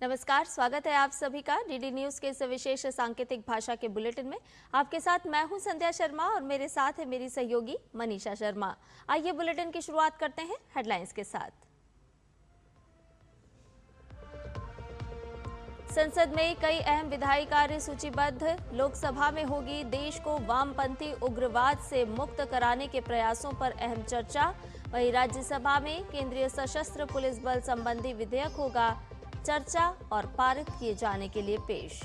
नमस्कार, स्वागत है आप सभी का डीडी न्यूज के इस विशेष सांकेतिक भाषा के बुलेटिन में। आपके साथ मैं हूं संध्या शर्मा और मेरे साथ है मेरी सहयोगी मनीषा शर्मा। आइए बुलेटिन की शुरुआत करते हैं हेडलाइंस के साथ। संसद में कई अहम विधायी कार्य सूचीबद्ध। लोकसभा में होगी देश को वामपंथी उग्रवाद से मुक्त कराने के प्रयासों पर अहम चर्चा। वहीं राज्यसभा में केंद्रीय सशस्त्र पुलिस बल संबंधी विधेयक होगा चर्चा और पारित किए जाने के लिए पेश।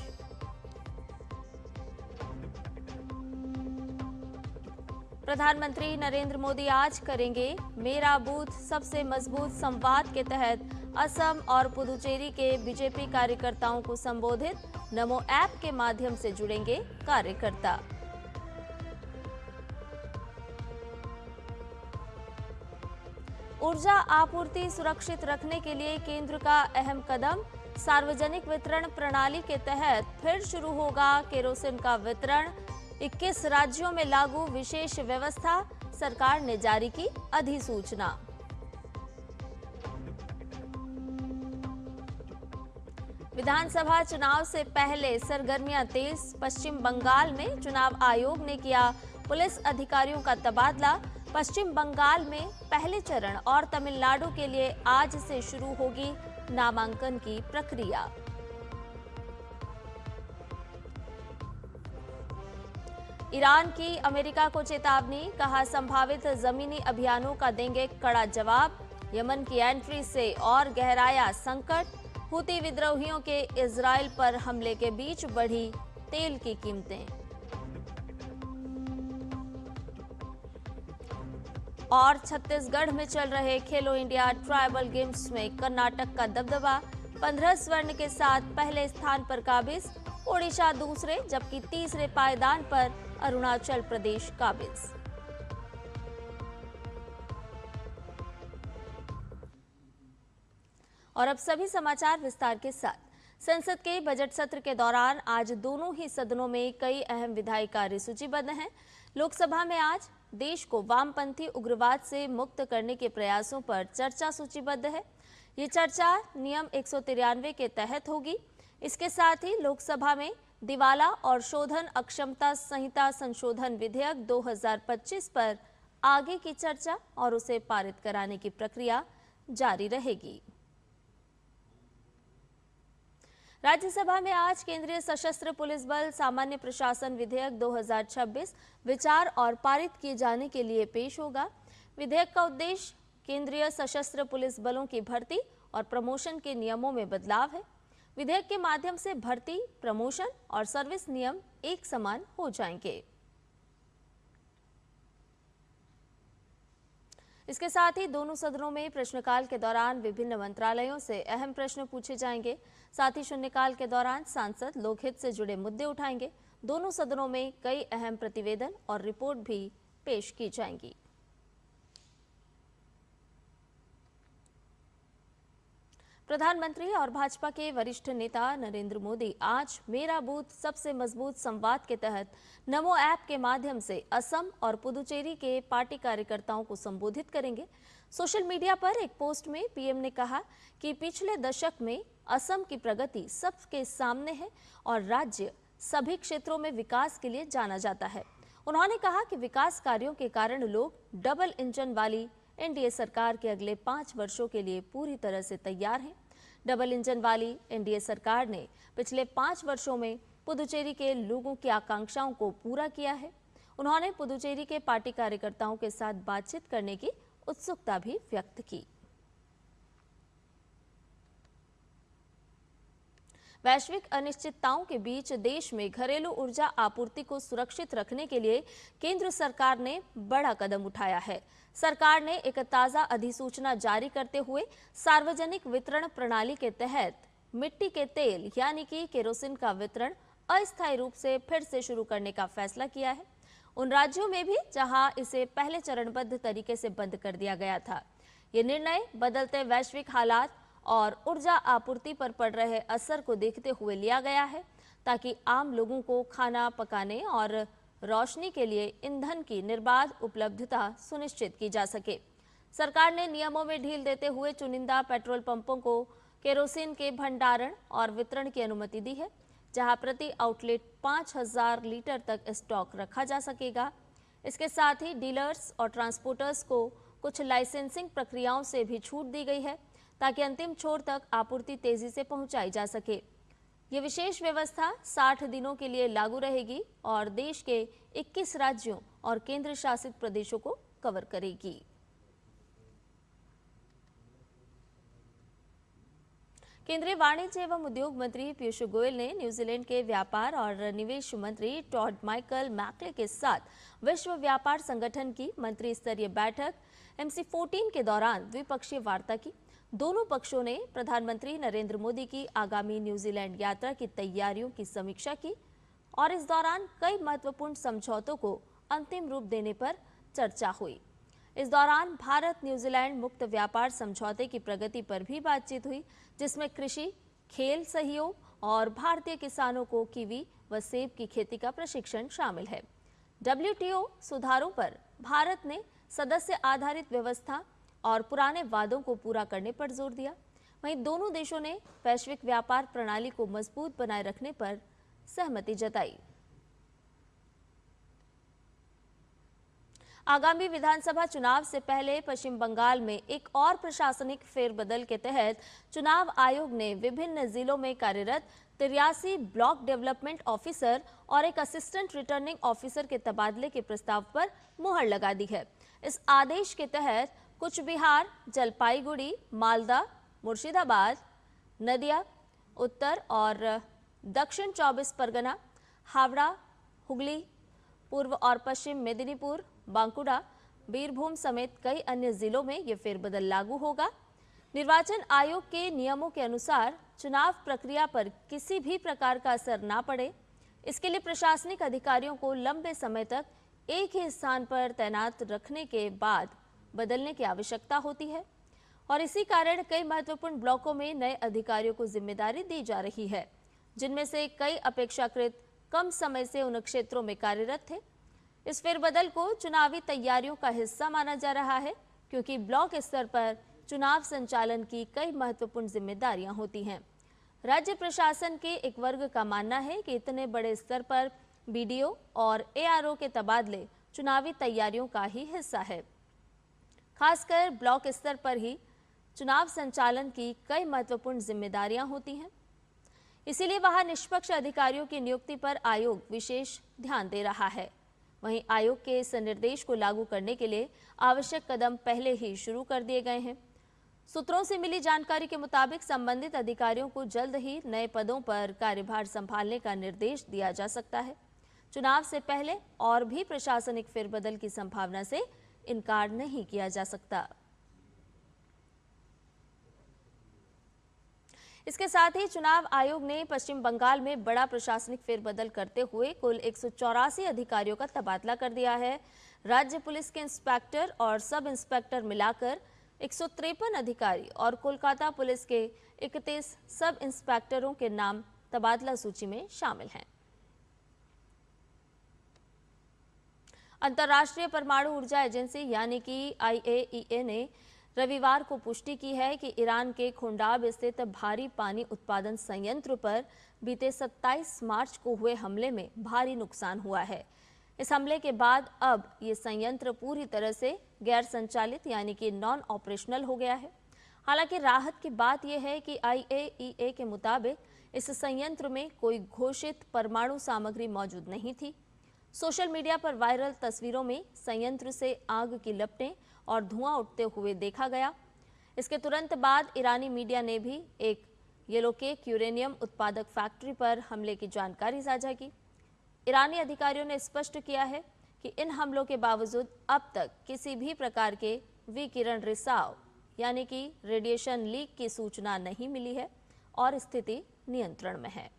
प्रधानमंत्री नरेंद्र मोदी आज करेंगे मेरा बूथ सबसे मजबूत संवाद के तहत असम और पुदुचेरी के बीजेपी कार्यकर्ताओं को संबोधित। नमो ऐप के माध्यम से जुड़ेंगे कार्यकर्ता। ऊर्जा आपूर्ति सुरक्षित रखने के लिए केंद्र का अहम कदम। सार्वजनिक वितरण प्रणाली के तहत फिर शुरू होगा केरोसिन का वितरण। 21 राज्यों में लागू विशेष व्यवस्था, सरकार ने जारी की अधिसूचना। विधानसभा चुनाव से पहले सरगर्मियां तेज। पश्चिम बंगाल में चुनाव आयोग ने किया पुलिस अधिकारियों का तबादला। पश्चिम बंगाल में पहले चरण और तमिलनाडु के लिए आज से शुरू होगी नामांकन की प्रक्रिया। ईरान की अमेरिका को चेतावनी, कहा संभावित जमीनी अभियानों का देंगे कड़ा जवाब। यमन की एंट्री से और गहराया संकट। हूती विद्रोहियों के इजराइल पर हमले के बीच बढ़ी तेल की कीमतें। और छत्तीसगढ़ में चल रहे खेलो इंडिया ट्राइबल गेम्स में कर्नाटक का दबदबा। 15 स्वर्ण के साथ पहले स्थान पर काबिज। ओडिशा दूसरे जबकि तीसरे पायदान पर अरुणाचल प्रदेश काबिज। और अब सभी समाचार विस्तार के साथ। संसद के बजट सत्र के दौरान आज दोनों ही सदनों में कई अहम विधायी कार्य सूचीबद्ध हैं। लोकसभा में आज देश को वामपंथी उग्रवाद से मुक्त करने के प्रयासों पर चर्चा सूचीबद्ध है। ये चर्चा नियम 193 के तहत होगी। इसके साथ ही लोकसभा में दिवाला और शोधन अक्षमता संहिता संशोधन विधेयक 2025 पर आगे की चर्चा और उसे पारित कराने की प्रक्रिया जारी रहेगी। राज्यसभा में आज केंद्रीय सशस्त्र पुलिस बल सामान्य प्रशासन विधेयक 2026 विचार और पारित किए जाने के लिए पेश होगा। विधेयक का उद्देश्य केंद्रीय सशस्त्र पुलिस बलों की भर्ती और प्रमोशन के नियमों में बदलाव है। विधेयक के माध्यम से भर्ती, प्रमोशन और सर्विस नियम एक समान हो जाएंगे। इसके साथ ही दोनों सदनों में प्रश्नकाल के दौरान विभिन्न मंत्रालयों से अहम प्रश्न पूछे जाएंगे। साथ ही शून्यकाल के दौरान सांसद लोकहित से जुड़े मुद्दे उठाएंगे। दोनों सदनों में कई अहम प्रतिवेदन और रिपोर्ट भी पेश की जाएंगी। प्रधानमंत्री और भाजपा के वरिष्ठ नेता नरेंद्र मोदी आज मेरा बूथ सबसे मजबूत संवाद के तहत नमो ऐप के माध्यम से असम और पुदुचेरी के पार्टी कार्यकर्ताओं को संबोधित करेंगे। सोशल मीडिया पर एक पोस्ट में पीएम ने कहा कि पिछले दशक में असम की प्रगति सबके सामने है और राज्य सभी क्षेत्रों में विकास के लिए जाना जाता है। उन्होंने कहा कि विकास कार्यों के कारण लोग डबल इंजन वाली एनडीए सरकार के अगले 5 वर्षों के लिए पूरी तरह से तैयार हैं। डबल इंजन वाली एनडीए सरकार ने पिछले 5 वर्षों में पुदुचेरी के लोगों की आकांक्षाओं को पूरा किया है। उन्होंने पुदुचेरी के पार्टी कार्यकर्ताओं के साथ बातचीत करने की उत्सुकता भी व्यक्त की। वैश्विक अनिश्चितताओं के बीच देश में घरेलू ऊर्जा आपूर्ति को सुरक्षित रखने के लिए केंद्र सरकार ने बड़ा कदम उठाया है। सरकार ने एक ताजा अधिसूचना जारी करते हुए सार्वजनिक वितरण प्रणाली के तहत मिट्टी के तेल यानी कि केरोसिन का वितरण अस्थायी रूप से फिर से शुरू करने का फैसला किया है। उन राज्यों में भी जहां इसे पहले चरणबद्ध तरीके से बंद कर दिया गया था। ये निर्णय बदलते वैश्विक हालात और ऊर्जा आपूर्ति पर पड़ रहे असर को देखते हुए लिया गया है, ताकि आम लोगों को खाना पकाने और रोशनी के लिए ईंधन की निर्बाध उपलब्धता सुनिश्चित की जा सके। सरकार ने नियमों में ढील देते हुए चुनिंदा पेट्रोल पंपों को केरोसिन के भंडारण और वितरण की अनुमति दी है, जहां प्रति आउटलेट 5000 लीटर तक स्टॉक रखा जा सकेगा। इसके साथ ही डीलर्स और ट्रांसपोर्टर्स को कुछ लाइसेंसिंग प्रक्रियाओं से भी छूट दी गई है, ताकि अंतिम छोर तक आपूर्ति तेजी से पहुंचाई जा सके। ये विशेष व्यवस्था 60 दिनों के लिए लागू रहेगी और देश के 21 राज्यों और केंद्र शासित प्रदेशों को कवर करेगी। केंद्रीय वाणिज्य एवं उद्योग मंत्री पीयूष गोयल ने न्यूजीलैंड के व्यापार और निवेश मंत्री टॉड माइकल मैकले के साथ विश्व व्यापार संगठन की मंत्री स्तरीय बैठक MC14 के दौरान द्विपक्षीय वार्ता की। दोनों पक्षों ने प्रधानमंत्री नरेंद्र मोदी की आगामी न्यूजीलैंड यात्रा की तैयारियों की समीक्षा की और इस दौरान कई महत्वपूर्ण समझौतों को अंतिम रूप देने पर चर्चा हुई। इस दौरान भारत न्यूजीलैंड मुक्त व्यापार समझौते की प्रगति पर भी बातचीत हुई, जिसमें कृषि, खेल सहयोग और भारतीय किसानों को कीवी व सेब की खेती का प्रशिक्षण शामिल है। WTO सुधारों पर भारत ने सदस्य आधारित व्यवस्था और पुराने वादों को पूरा करने पर जोर दिया। वहीं दोनों देशों ने वैश्विक व्यापार प्रणाली को मजबूत बनाए रखने पर सहमति जताई। आगामी विधानसभा चुनाव से पहले पश्चिम बंगाल में एक और प्रशासनिक फेरबदल के तहत चुनाव आयोग ने विभिन्न जिलों में कार्यरत 83 ब्लॉक डेवलपमेंट ऑफिसर और एक असिस्टेंट रिटर्निंग ऑफिसर के तबादले के प्रस्ताव पर मुहर लगा दी है। इस आदेश के तहत कुछ बिहार, जलपाईगुड़ी, मालदा, मुर्शिदाबाद, नदिया, उत्तर और दक्षिण 24 परगना, हावड़ा, हुगली, पूर्व और पश्चिम मेदिनीपुर, बांकुड़ा, बीरभूम समेत कई अन्य जिलों में ये फेरबदल लागू होगा। निर्वाचन आयोग के नियमों के अनुसार चुनाव प्रक्रिया पर किसी भी प्रकार का असर ना पड़े, इसके लिए प्रशासनिक अधिकारियों को लंबे समय तक एक ही स्थान पर तैनात रखने के बाद बदलने की आवश्यकता होती है और इसी कारण कई महत्वपूर्ण ब्लॉकों में नए अधिकारियों को जिम्मेदारी दी जा रही है, जिनमें से कई अपेक्षाकृत कम समय से उन क्षेत्रों में कार्यरत थे। इस फेरबदल को चुनावी तैयारियों का हिस्सा माना जा रहा है, क्योंकि ब्लॉक स्तर पर चुनाव संचालन की कई महत्वपूर्ण जिम्मेदारियां होती हैं। राज्य प्रशासन के एक वर्ग का मानना है कि इतने बड़े स्तर पर BDO और ARO के तबादले चुनावी तैयारियों का ही हिस्सा है। खासकर ब्लॉक स्तर पर ही चुनाव संचालन की कई महत्वपूर्ण जिम्मेदारियां होती हैं, इसीलिए वहां निष्पक्ष अधिकारियों की नियुक्ति पर आयोग विशेष ध्यान दे रहा है। वहीं आयोग के इस निर्देश को लागू करने के लिए आवश्यक कदम पहले ही शुरू कर दिए गए हैं। सूत्रों से मिली जानकारी के मुताबिक संबंधित अधिकारियों को जल्द ही नए पदों पर कार्यभार संभालने का निर्देश दिया जा सकता है। चुनाव से पहले और भी प्रशासनिक फेरबदल की संभावना से इनकार नहीं किया जा सकता। इसके साथ ही चुनाव आयोग ने पश्चिम बंगाल में बड़ा प्रशासनिक फेरबदल करते हुए कुल 184 अधिकारियों का तबादला कर दिया है। राज्य पुलिस के इंस्पेक्टर और सब इंस्पेक्टर मिलाकर 153 अधिकारी और कोलकाता पुलिस के 31 सब इंस्पेक्टरों के नाम तबादला सूची में शामिल हैं। अंतर्राष्ट्रीय परमाणु ऊर्जा एजेंसी यानी कि IAEA ने रविवार को पुष्टि की है कि ईरान के खुंडाब स्थित भारी पानी उत्पादन संयंत्र पर बीते 27 मार्च को हुए हमले में भारी नुकसान हुआ है। इस हमले के बाद अब ये संयंत्र पूरी तरह से गैर संचालित यानी कि नॉन ऑपरेशनल हो गया है। हालांकि राहत की बात यह है कि IAEA के मुताबिक इस संयंत्र में कोई घोषित परमाणु सामग्री मौजूद नहीं थी। सोशल मीडिया पर वायरल तस्वीरों में संयंत्र से आग की लपटें और धुआं उठते हुए देखा गया। इसके तुरंत बाद ईरानी मीडिया ने भी एक येलोकेक यूरेनियम उत्पादक फैक्ट्री पर हमले की जानकारी साझा की। ईरानी अधिकारियों ने स्पष्ट किया है कि इन हमलों के बावजूद अब तक किसी भी प्रकार के विकिरण रिसाव यानी कि रेडिएशन लीक की सूचना नहीं मिली है और स्थिति नियंत्रण में है।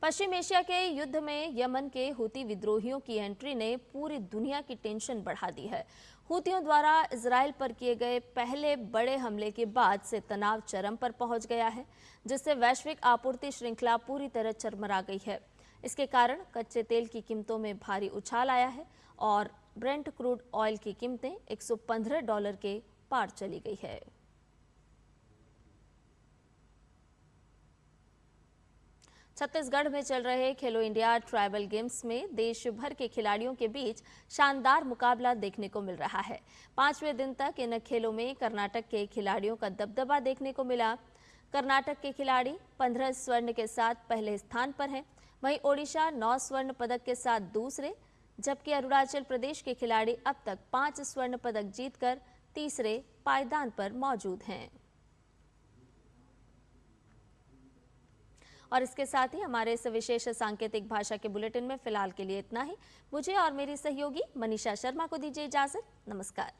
पश्चिम एशिया के युद्ध में यमन के हूती विद्रोहियों की एंट्री ने पूरी दुनिया की टेंशन बढ़ा दी है। हूतियों द्वारा इजराइल पर किए गए पहले बड़े हमले के बाद से तनाव चरम पर पहुंच गया है, जिससे वैश्विक आपूर्ति श्रृंखला पूरी तरह चरमरा गई है। इसके कारण कच्चे तेल की कीमतों में भारी उछाल आया है और ब्रेंट क्रूड ऑयल की कीमतें $115 के पार चली गई है। छत्तीसगढ़ में चल रहे खेलो इंडिया ट्राइबल गेम्स में देश भर के खिलाड़ियों के बीच शानदार मुकाबला देखने को मिल रहा है। 5वें दिन तक इन खेलों में कर्नाटक के खिलाड़ियों का दबदबा देखने को मिला। कर्नाटक के खिलाड़ी 15 स्वर्ण के साथ पहले स्थान पर हैं, वहीं ओडिशा 9 स्वर्ण पदक के साथ दूसरे, जबकि अरुणाचल प्रदेश के खिलाड़ी अब तक 5 स्वर्ण पदक जीतकर तीसरे पायदान पर मौजूद हैं। और इसके साथ ही हमारे इस विशेष सांकेतिक भाषा के बुलेटिन में फिलहाल के लिए इतना ही। मुझे और मेरी सहयोगी मनीषा शर्मा को दीजिए इजाजत। नमस्कार।